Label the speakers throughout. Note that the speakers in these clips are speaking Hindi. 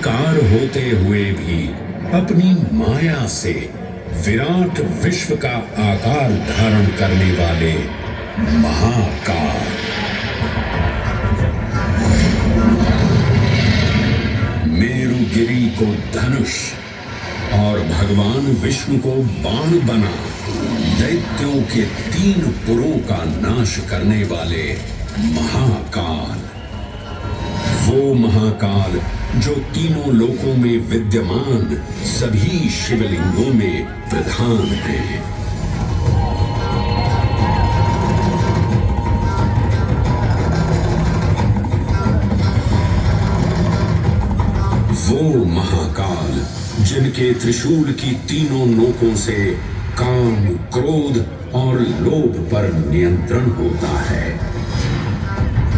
Speaker 1: निर्विकार होते हुए भी अपनी माया से विराट विश्व का आकार धारण करने वाले महाकाल। मेरुगिरी को धनुष और भगवान विष्णु को बाण बना दैत्यों के 3 पुरों का नाश करने वाले महाकाल। वो महाकाल जो तीनों लोकों में विद्यमान सभी शिवलिंगों में प्रधान है। वो महाकाल जिनके त्रिशूल की तीनों नोकों से काम, क्रोध और लोभ पर नियंत्रण होता है,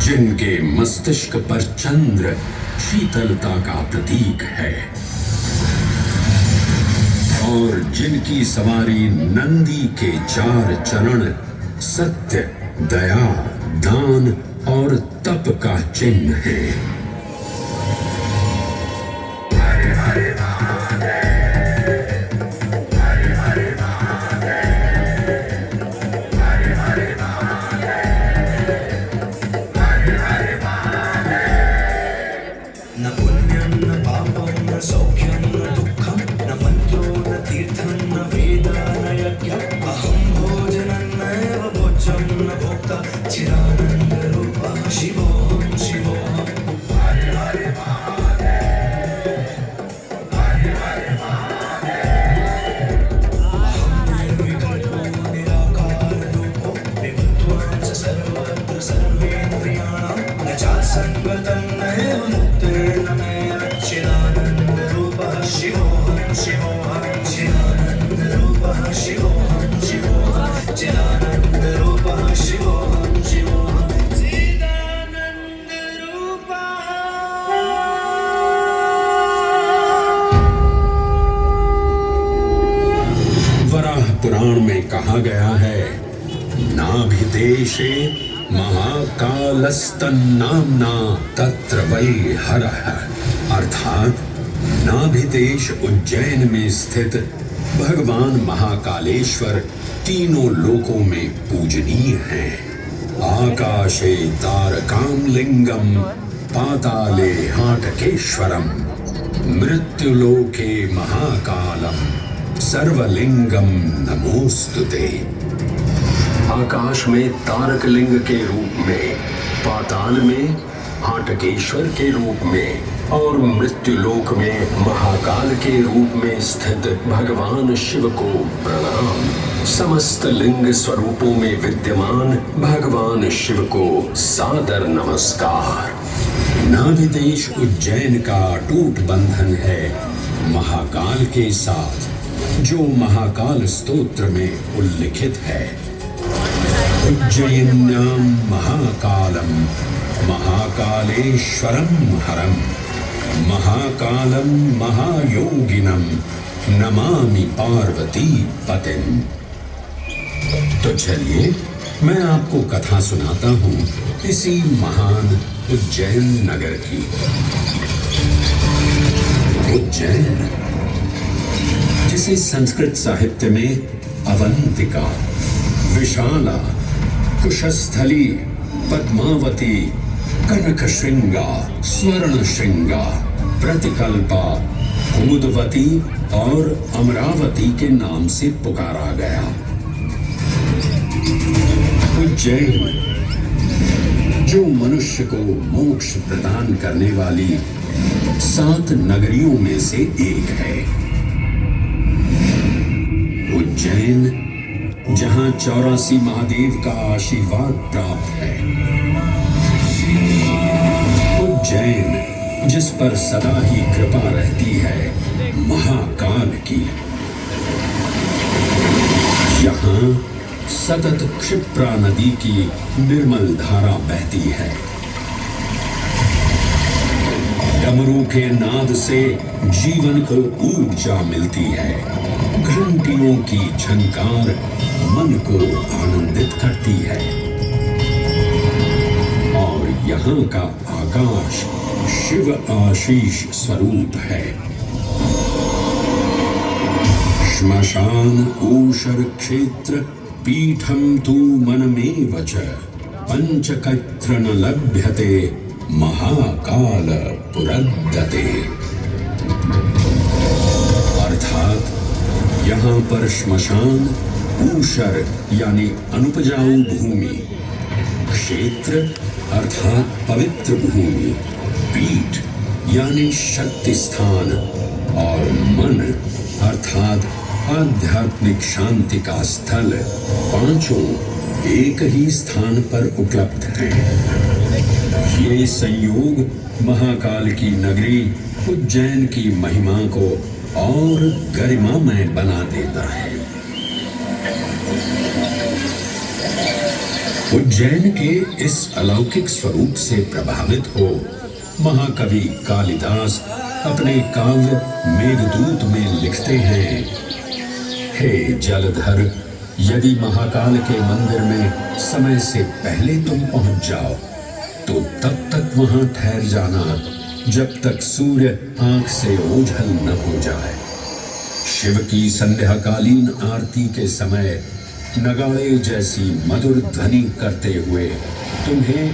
Speaker 1: जिनके मस्तिष्क पर चंद्र शीतलता का प्रतीक है और जिनकी सवारी नंदी के 4 चरण सत्य, दया, दान और तप का चिन्ह है।
Speaker 2: न पुण्यं न पापं न सौख्यं न दुःखं न मन्त्रो न तीर्थं न वेदा न यज्ञम् अहं भोजनं नैव भोज्यं न भोक्ता चिदानन्दरूपः शिवोऽहं शिवोऽहम्। अहं निर्विकल्पो निराकाररूपो विभुत्वां च सर्वत्र सर्वेन्द्रियाणां न चासङ्गतं नैव मुक्तेन मे चिदानन्दरूपः शिवोऽहं शिवोऽहं चिदानन्दरूपः शिवोऽहं शिवोऽहं चिदानन्दरूपः शिवोऽहं शिवोऽहं
Speaker 1: वराह पुराण में कहा गया है, नाभिदेशे महाकालस्तन्नाम्ना तत्र वै हरः, अर्थात नाभिदेश उज्जैन में स्थित भगवान महाकालेश्वर तीनों लोकों में पूजनीय हैं। आकाशे तारकां लिंगम पाताले हाटकेश्वरम मृत्युलोके महाकालम सर्वलिंगम नमोस्तुते। आकाश में तारक लिंग के रूप में, पाताल में हाटकेश्वर के रूप में और मृत्युलोक में महाकाल के रूप में स्थित भगवान शिव को प्रणाम। समस्त लिंग स्वरूपों में विद्यमान भगवान शिव को सादर नमस्कार। नाभिदेश उज्जैन का अटूट बंधन है महाकाल के साथ, जो महाकाल स्तोत्र में उल्लिखित है। उज्जयिन्यां महाकालम महाकालेश्वरम हरम महाकालम महायोगिनम नमामि पार्वती पतिम। तो चलिए मैं आपको कथा सुनाता हूँ इसी महान उज्जैन नगर की। उज्जैन, जिसे संस्कृत साहित्य में अवंतिका, विशाला, कुशस्थली, पद्मावती, कनकशृंगा, स्वर्णशृंगा, प्रतिकल्पा, कुमुदवती और अमरावती के नाम से पुकारा गया। उज्जैन, जो मनुष्य को मोक्ष प्रदान करने वाली 7 नगरियों में से एक है। उज्जैन, जहां 84 महादेव का आशीर्वाद प्राप्त है। उज्जैन, जिस पर सदा ही कृपा रहती है महाकाल की। यहाँ सतत क्षिप्रा नदी की निर्मल धारा बहती है। डमरू के नाद से जीवन को ऊर्जा मिलती है। घंटियों की झनकार मन को आनंदित करती है और यहाँ का आकाश शिव आशीष स्वरूप है। श्मशान ऊषर क्षेत्र पीठम तु मनमेव च पंचकत्र न लभ्यते महाकाल पुरद्दते। अर्थात यहाँ पर श्मशान, ऊषर यानी अनुपजाऊ भूमि, क्षेत्र अर्थात पवित्र भूमि, पीठ यानी शक्ति स्थान और मन अर्थात आध्यात्मिक शांति का स्थल पांचों एक ही स्थान पर उपलब्ध हैं। ये संयोग महाकाल की नगरी उज्जैन की महिमा को और गरिमामय बना देता है। उज्जैन के इस अलौकिक स्वरूप से प्रभावित हो महाकवि कालिदास अपने काव्य मेघदूत में लिखते हैं, हे जलधर, यदि महाकाल के मंदिर में समय से पहले तुम पहुंच जाओ तो तब तक वहां ठहर जाना जब तक सूर्य आंख से ओझल न हो जाए। शिव की संध्याकालीन आरती के समय नगाड़े जैसी मधुर ध्वनि करते हुए तुम्हें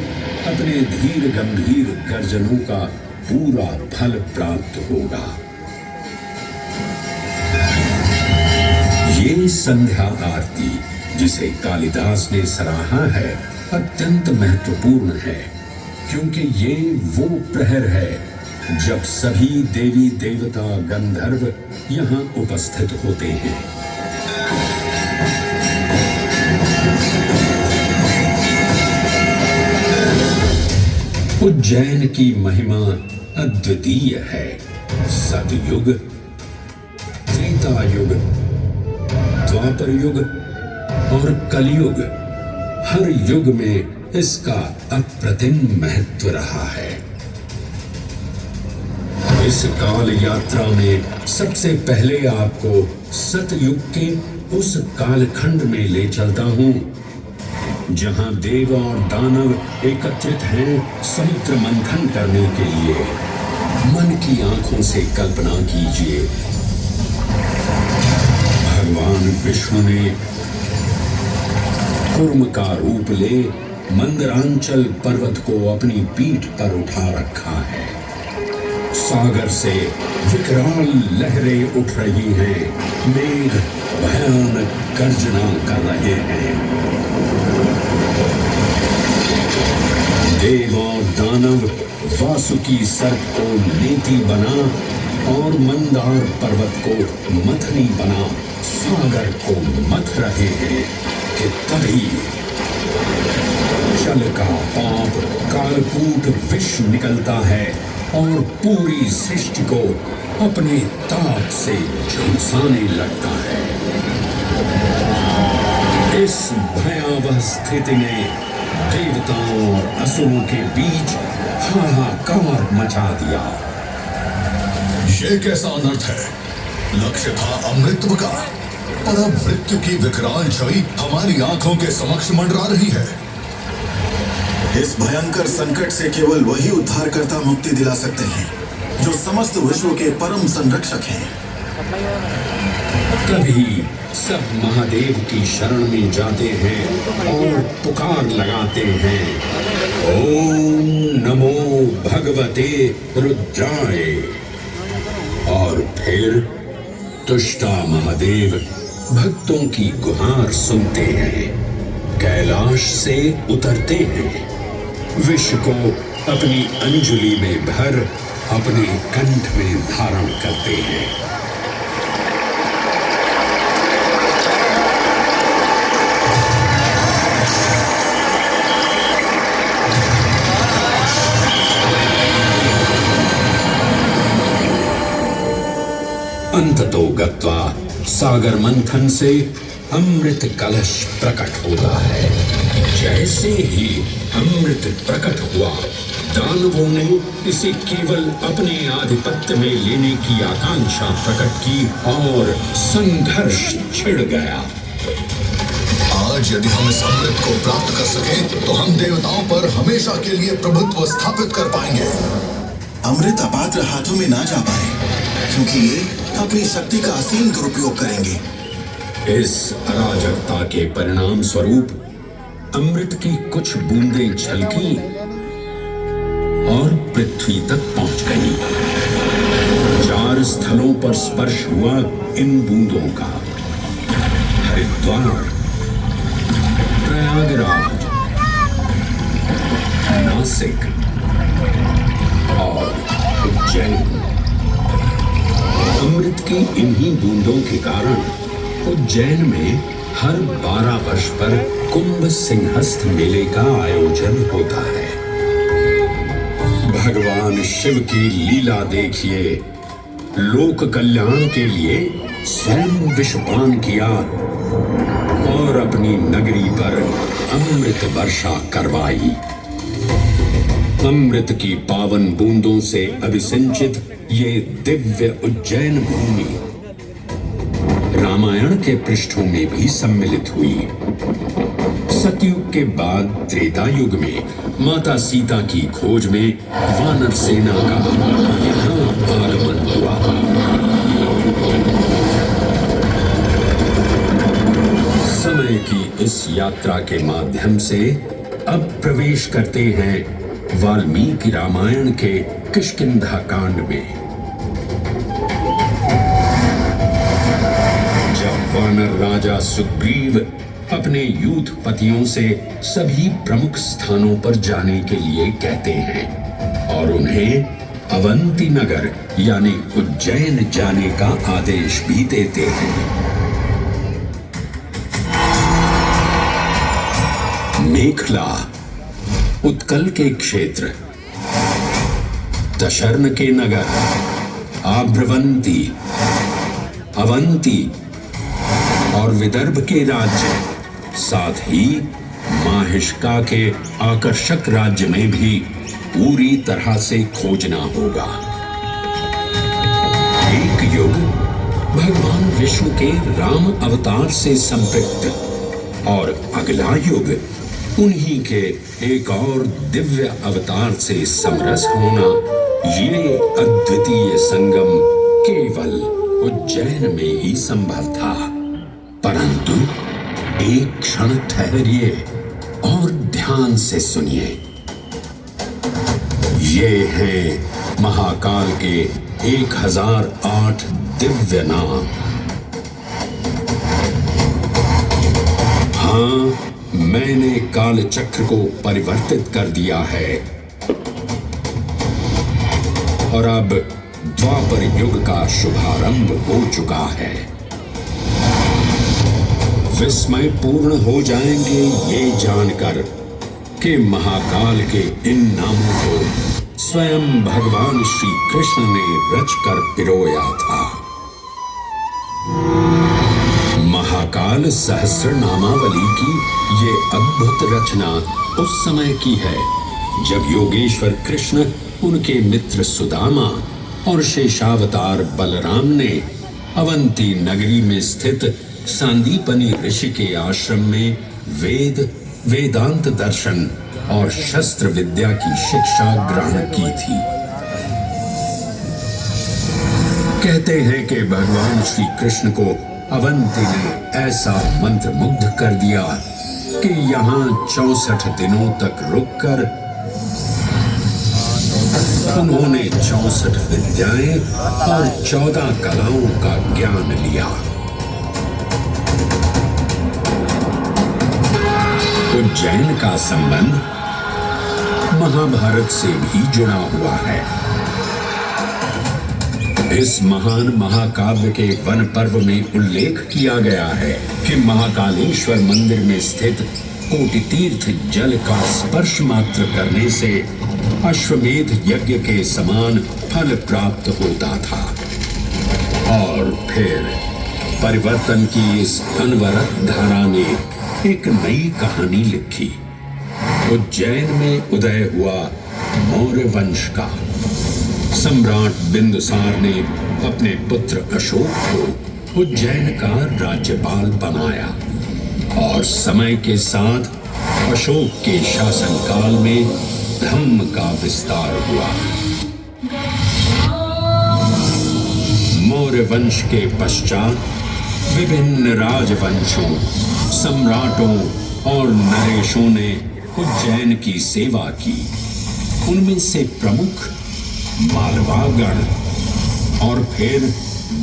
Speaker 1: अपने धीर गंभीर गर्जनों का पूरा फल प्राप्त होगा। ये संध्या आरती जिसे कालिदास ने सराहा है अत्यंत महत्वपूर्ण है, क्योंकि ये वो प्रहर है जब सभी देवी देवता गंधर्व यहाँ उपस्थित होते हैं। उज्जैन की महिमा अद्वितीय है। सतयुग, त्रेता युग, द्वापर युग और कलयुग, हर युग में इसका अप्रतिम महत्व रहा है। इस काल यात्रा में सबसे पहले आपको सतयुग के उस कालखंड में ले चलता हूं जहां देव और दानव एकत्रित हैं समुद्र मंथन करने के लिए। मन की आंखों से कल्पना कीजिए, भगवान विष्णु ने कूर्म का रूप ले मंदरांचल पर्वत को अपनी पीठ पर उठा रखा है। सागर से विकराल लहरें उठ रही हैं, मेघ भयानक गर्जना कर रहे हैं। देव और दानव वासुकी सर्प को नीति बना और मंदार पर्वत को मथनी बना सागर को मथ रहे हैं कि तभी जल का पाप कालकूट विष निकलता है और पूरी सृष्टि को अपने ताप से झुलसाने लगता है। इस भयावह स्थिति में देवताओं और असुरों के बीच हाहाकार मचा दिया।
Speaker 3: ये कैसा अनर्थ है? लक्ष्य था अमृतत्व का, पर अब मृत्यु की विकराल छवि हमारी आंखों के समक्ष मंडरा रही है।
Speaker 4: इस भयंकर संकट से केवल वही उद्धारकर्ता मुक्ति दिला सकते हैं जो समस्त विश्व के परम संरक्षक हैं।
Speaker 1: तभी सब महादेव की शरण में जाते हैं और पुकार लगाते हैं, ओम नमो भगवते रुद्राय। और फिर तुष्टा महादेव भक्तों की गुहार सुनते हैं, कैलाश से उतरते हैं, विष को अपनी अंजुलि में भर अपने कंठ में धारण करते हैं। अंततो गत्वा सागर मंथन से अमृत कलश प्रकट होता है। जैसे ही अमृत प्रकट हुआ, दानवों ने इसे केवल अपने आधिपत्य में लेने की आकांक्षा प्रकट की और संघर्ष छिड़ गया।
Speaker 3: आज यदि हम इस अमृत को प्राप्त कर सकें, तो हम देवताओं पर हमेशा के लिए प्रभुत्व स्थापित कर पाएंगे।
Speaker 4: अमृत अपात्र हाथों में ना जा पाए, क्योंकि ये अपनी शक्ति का असीम दुरुपयोग करेंगे।
Speaker 1: इस अराजकता के परिणाम स्वरूप अमृत की कुछ बूंदें छलकी और पृथ्वी तक पहुंच गई। 4 स्थलों पर स्पर्श हुआ इन बूंदों का। हरिद्वार, प्रयागराज, नासिक और उज्जैन। अमृत की इन्हीं बूंदों के कारण उज्जैन में हर 12 वर्ष पर कुंभ सिंहस्थ मेले का आयोजन होता है। भगवान शिव की लीला देखिए। लोक कल्याण के लिए स्वयं विषपान किया और अपनी नगरी पर अमृत वर्षा करवाई। अमृत की पावन बूंदों से अभिसिंचित ये दिव्य उज्जैन भूमि रामायण के पृष्ठों में भी सम्मिलित हुई। सतयुग के बाद त्रेता युग में माता सीता की खोज में वानर सेना का यहाँ आगमन हुआ। समय की इस यात्रा के माध्यम से अब प्रवेश करते हैं वाल्मीकि रामायण के किष्किंधा कांड में। जब वानर राजा सुग्रीव अपने यूथपतियों से सभी प्रमुख स्थानों पर जाने के लिए कहते हैं और उन्हें अवंती नगर यानी उज्जैन जाने का आदेश भी देते हैं। मेखला उत्कल के क्षेत्र, दशर्न के नगर, आभ्रवंती, अवंती और विदर्भ के राज्य, साथ ही माहिष्का के आकर्षक राज्य में भी पूरी तरह से खोजना होगा। एक युग भगवान विष्णु के राम अवतार से संपृक्त और अगला युग उन्हीं के एक और दिव्य अवतार से समरस होना, ये अद्वितीय संगम केवल उज्जैन में ही संभव था। परंतु एक क्षण ठहरिए और ध्यान से सुनिए। ये हैं महाकाल के 1008 दिव्य नाम। हाँ, मैंने काल चक्र को परिवर्तित कर दिया है और अब द्वापर युग का शुभारंभ हो चुका है। विस्मय पूर्ण हो जाएंगे ये जानकर कि महाकाल के इन नामों को स्वयं भगवान श्री कृष्ण ने रचकर पिरोया था। महाकाल सहस्र नामावली की ये अद्भुत रचना उस समय की है जब योगेश्वर कृष्ण, उनके मित्र सुदामा और शेषावतार बलराम ने अवंती नगरी में स्थित सांदीपनी ऋषि के आश्रम में वेदांत दर्शन और शस्त्र विद्या की शिक्षा ग्रहण की थी। कहते हैं कि भगवान श्री कृष्ण को अवंती ने ऐसा मंत्र मुग्ध कर दिया कि यहाँ 64 दिनों तक रुककर उन्होंने 64 विद्याएं और 14 कलाओं का ज्ञान लिया। उज्जैन का संबंध महाभारत से भी जुड़ा हुआ है। इस महान महाकाव्य के वन पर्व में उल्लेख किया गया है कि महाकालेश्वर मंदिर में स्थित कोटि तीर्थ जल का स्पर्श मात्र करने से अश्वमेध यज्ञ के समान फल प्राप्त होता था। और फिर परिवर्तन की इस अनवरत धारा ने एक नई कहानी लिखी। उज्जैन में उदय हुआ मौर्य वंश का। सम्राट बिंदुसार ने अपने पुत्र अशोक को उज्जैन का राज्यपाल बनाया और समय के साथ अशोक के शासनकाल में धर्म का विस्तार हुआ। मौर्य वंश के पश्चात विभिन्न राजवंशों, सम्राटों और नरेशों ने उज्जैन की सेवा की। उनमें से प्रमुख मालवागण और फिर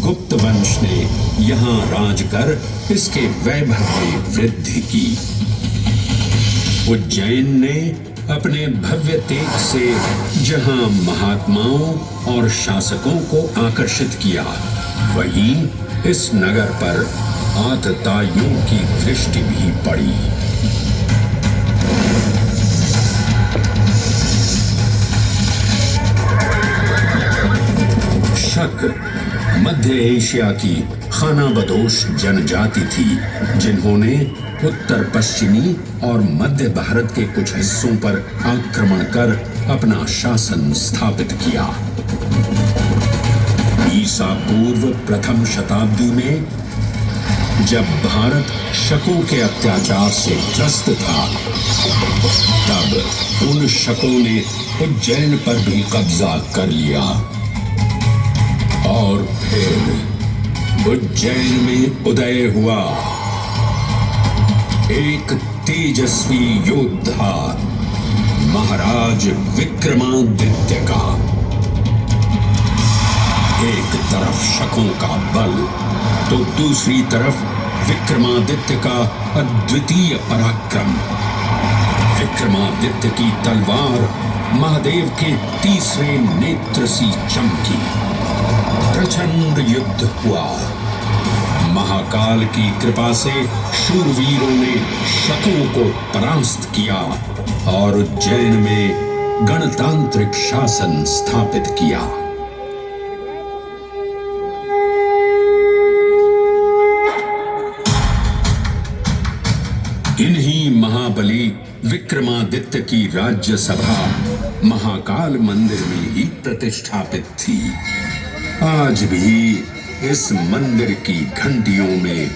Speaker 1: गुप्त वंश ने यहाँ राज कर इसके वैभव में वृद्धि की। उज्जैन ने अपने भव्य तेज से जहां महात्माओं और शासकों को आकर्षित किया, वहीं इस नगर पर आतताइयों की दृष्टि भी पड़ी। शक मध्य एशिया की खानाबदोश जनजाति थी, जिन्होंने उत्तर पश्चिमी और मध्य भारत के कुछ हिस्सों पर आक्रमण कर अपना शासन स्थापित किया। ईसा पूर्व प्रथम शताब्दी में जब भारत शकों के अत्याचार से ग्रस्त था, तब उन शकों ने उज्जैन पर भी कब्जा कर लिया और फिर उज्जैन में उदय हुआ एक तेजस्वी योद्धा, महाराज विक्रमादित्य का। एक तरफ शकों का बल तो दूसरी तरफ विक्रमादित्य का अद्वितीय पराक्रम। विक्रमादित्य की तलवार महादेव के तीसरे नेत्र सी चमकी। प्रचंड युद्ध हुआ। महाकाल की कृपा से शूरवीरों ने शकों को परास्त किया और उज्जैन में गणतांत्रिक शासन स्थापित किया। इन्हीं महाबली विक्रमादित्य की राज्यसभा महाकाल मंदिर में ही प्रतिष्ठापित थी। आज भी इस मंदिर की घंटियों में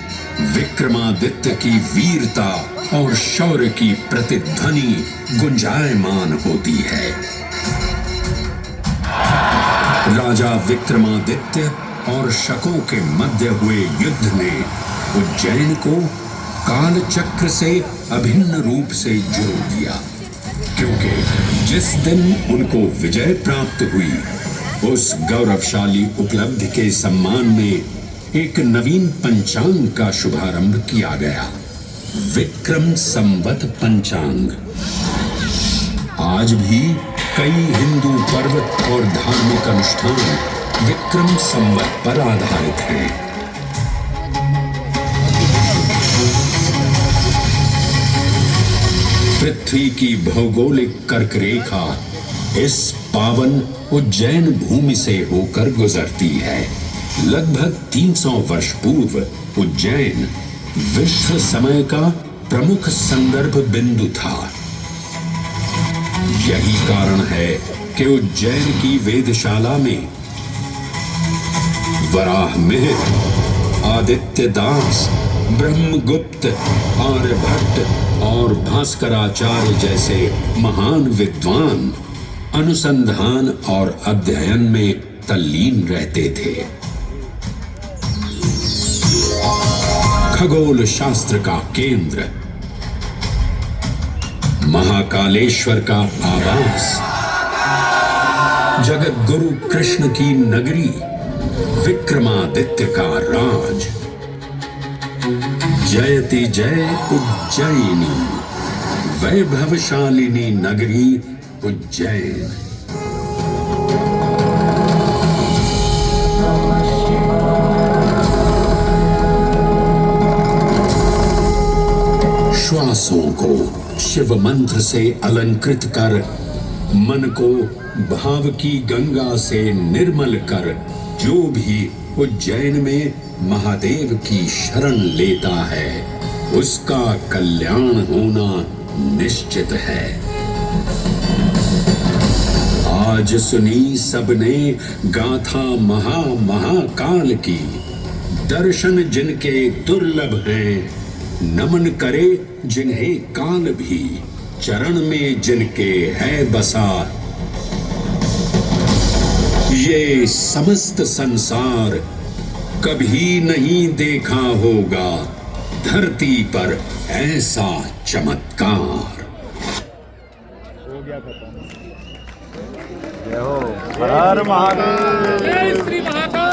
Speaker 1: विक्रमादित्य की वीरता और शौर्य की प्रतिध्वनि गुंजायमान होती है। राजा विक्रमादित्य और शकों के मध्य हुए युद्ध ने उज्जैन को काल चक्र से अभिन्न रूप से जोड़ दिया, क्योंकि जिस दिन उनको विजय प्राप्त हुई, उस गौरवशाली उपलब्धि के सम्मान में एक नवीन पंचांग का शुभारंभ किया गया, विक्रम संवत पंचांग। आज भी कई हिंदू पर्व और धार्मिक अनुष्ठान विक्रम संवत पर आधारित हैं। पृथ्वी की भौगोलिक कर्क रेखा इस पावन उज्जैन भूमि से होकर गुजरती है। लगभग 300 वर्ष पूर्व उज्जैन विश्व समय का प्रमुख संदर्भ बिंदु था। यही कारण है कि उज्जैन की वेदशाला में वराहमिहिर, आदित्य दास, ब्रह्मगुप्त, आर्यभट्ट और भास्कराचार्य जैसे महान विद्वान अनुसंधान और अध्ययन में तल्लीन रहते थे। खगोल शास्त्र का केंद्र, महाकालेश्वर का आवास, जगत गुरु कृष्ण की नगरी, विक्रमादित्य का राज। जयति जय उज्जैनी, वैभवशालिनी नगरी उज्जैन। श्वासों को शिव मंत्र से अलंकृत कर, मन को भाव की गंगा से निर्मल कर, जो भी उज्जैन में महादेव की शरण लेता है, उसका कल्याण होना निश्चित है। आज सुनी सबने गाथा महाकाल की, दर्शन जिनके दुर्लभ हैं, नमन करे जिन्हें काल भी, चरण में जिनके है बसा। ये समस्त संसार कभी नहीं देखा होगा धरती पर ऐसा चमत्कार।
Speaker 5: हर महादेव।
Speaker 6: जय श्री महाकाल।